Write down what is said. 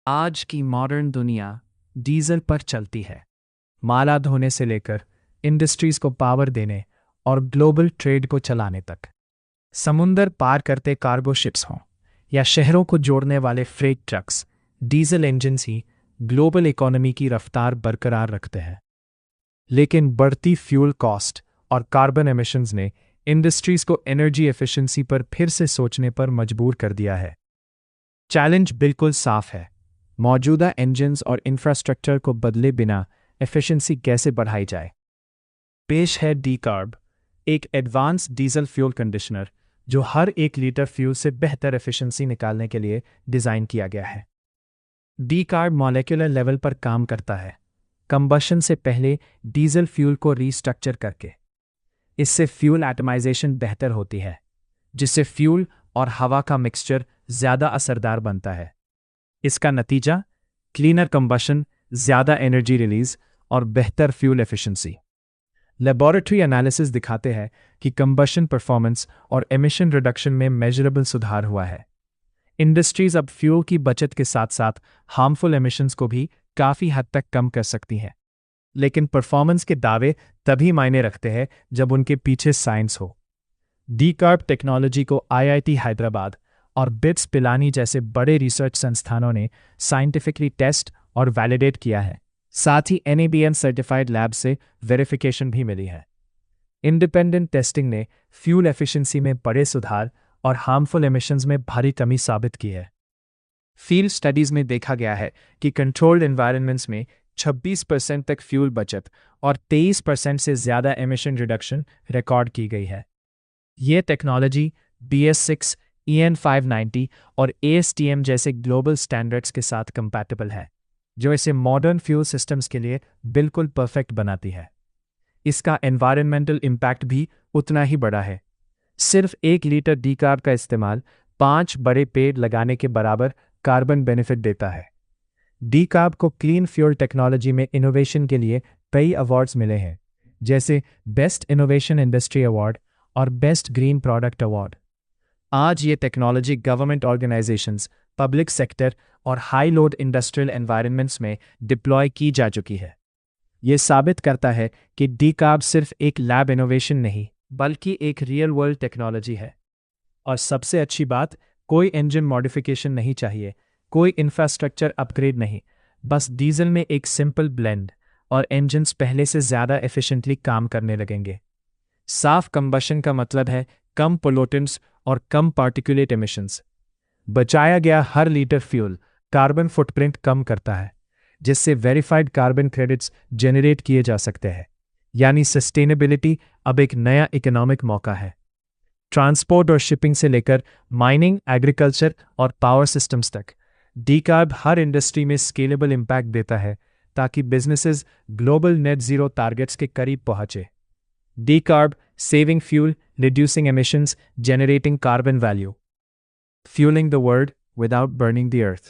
आज की मॉडर्न दुनिया डीजल पर चलती है। माला धोने से लेकर इंडस्ट्रीज को पावर देने और ग्लोबल ट्रेड को चलाने तक। समुंदर पार करते कार्गो शिप्स हों या शहरों को जोड़ने वाले फ्रेट ट्रक्स, डीजल इंजन ही ग्लोबल इकोनॉमी की रफ्तार बरकरार रखते हैं। लेकिन बढ़ती फ्यूल कॉस्ट और कार्बन एमिशंस ने इंडस्ट्रीज को एनर्जी एफिशिएंसी पर फिर से सोचने पर मजबूर कर दिया है। चैलेंज बिल्कुल साफ है, मौजूदा इंजन्स और इंफ्रास्ट्रक्चर को बदले बिना एफिशिएंसी कैसे बढ़ाई जाए। पेश है डीकार्ब, एक एडवांस डीजल फ्यूल कंडीशनर जो हर 1 लीटर फ्यूल से बेहतर एफिशिएंसी निकालने के लिए डिज़ाइन किया गया है। डीकार्ब मॉलिक्यूलर लेवल पर काम करता है, कंबशन से पहले डीजल फ्यूल को रीस्ट्रक्चर करके। इससे फ्यूल एटमाइजेशन बेहतर होती है, जिससे फ्यूल और हवा का मिक्सचर ज़्यादा असरदार बनता है। इसका नतीजा क्लीनर कंबशन, ज़्यादा एनर्जी रिलीज और बेहतर फ्यूल एफिशिएंसी। लेबोरेटरी एनालिसिस दिखाते हैं कि कंबशन परफॉर्मेंस और एमिशन रिडक्शन में मेजरेबल सुधार हुआ है। इंडस्ट्रीज अब फ्यूल की बचत के साथ साथ हार्मफुल एमिशंस को भी काफ़ी हद तक कम कर सकती हैं। लेकिन परफॉर्मेंस के दावे तभी मायने रखते हैं जब उनके पीछे साइंस हो। डीकार्ब टेक्नोलॉजी को आईआईटी हैदराबाद और बिट्स पिलानी जैसे बड़े रिसर्च संस्थानों ने साइंटिफिकली टेस्ट और वैलिडेट किया है। साथ ही NABN सर्टिफाइड लैब से वेरिफिकेशन भी मिली है। इंडिपेंडेंट टेस्टिंग ने फ्यूल एफिशिएंसी में बड़े सुधार और हार्मफुल एमिशंस में भारी कमी साबित की है। फील्ड स्टडीज में देखा गया है कि कंट्रोल्ड एनवायरनमेंट्स में 26% तक फ्यूल बचत और 23% से ज़्यादा एमिशन रिडक्शन रिकॉर्ड की गई है। ये टेक्नोलॉजी BS6, EN590 और ASTM जैसे ग्लोबल स्टैंडर्ड्स के साथ कंपैटिबल है, जो इसे मॉडर्न फ्यूल सिस्टम्स के लिए बिल्कुल परफेक्ट बनाती है। इसका एनवायरनमेंटल इम्पैक्ट भी उतना ही बड़ा है। सिर्फ 1 लीटर डीकार्ब का इस्तेमाल 5 बड़े पेड़ लगाने के बराबर कार्बन बेनिफिट देता है। डीकार्ब को क्लीन फ्यूल टेक्नोलॉजी में इनोवेशन के लिए कई अवार्ड्स मिले हैं, जैसे बेस्ट इनोवेशन इंडस्ट्री अवार्ड और बेस्ट ग्रीन प्रोडक्ट अवार्ड। आज ये technology government organisations, public sector और हाई लोड इंडस्ट्रियल एनवायरनमेंट्स में डिप्लॉय की जा चुकी है। ये साबित करता है कि डीकार्ब सिर्फ एक लैब इनोवेशन नहीं, बल्कि एक रियल वर्ल्ड टेक्नोलॉजी है। और सबसे अच्छी बात, कोई इंजन मॉडिफिकेशन नहीं चाहिए, कोई इंफ्रास्ट्रक्चर अपग्रेड नहीं, बस डीजल में एक सिंपल ब्लेंड और इंजन्स पहले से ज़्यादा एफिशिएंटली काम करने लगेंगे। साफ कंबशन का मतलब है कम पोल्यूटेंट्स और कम पार्टिकुलेट एमिशंस। बचाया गया हर लीटर फ्यूल कार्बन फुटप्रिंट कम करता है, जिससे वेरीफाइड कार्बन क्रेडिट्स जनरेट किए जा सकते हैं। यानी सस्टेनेबिलिटी अब एक नया इकोनॉमिक मौका है। ट्रांसपोर्ट और शिपिंग से लेकर माइनिंग, एग्रीकल्चर और पावर सिस्टम्स तक, डीकार्ब हर इंडस्ट्री में स्केलेबल इम्पैक्ट देता है, ताकि businesses global net zero targets के करीब पहुंचे। डीकार्ब, saving fuel, reducing emissions, generating carbon value. Fueling the world without burning the earth.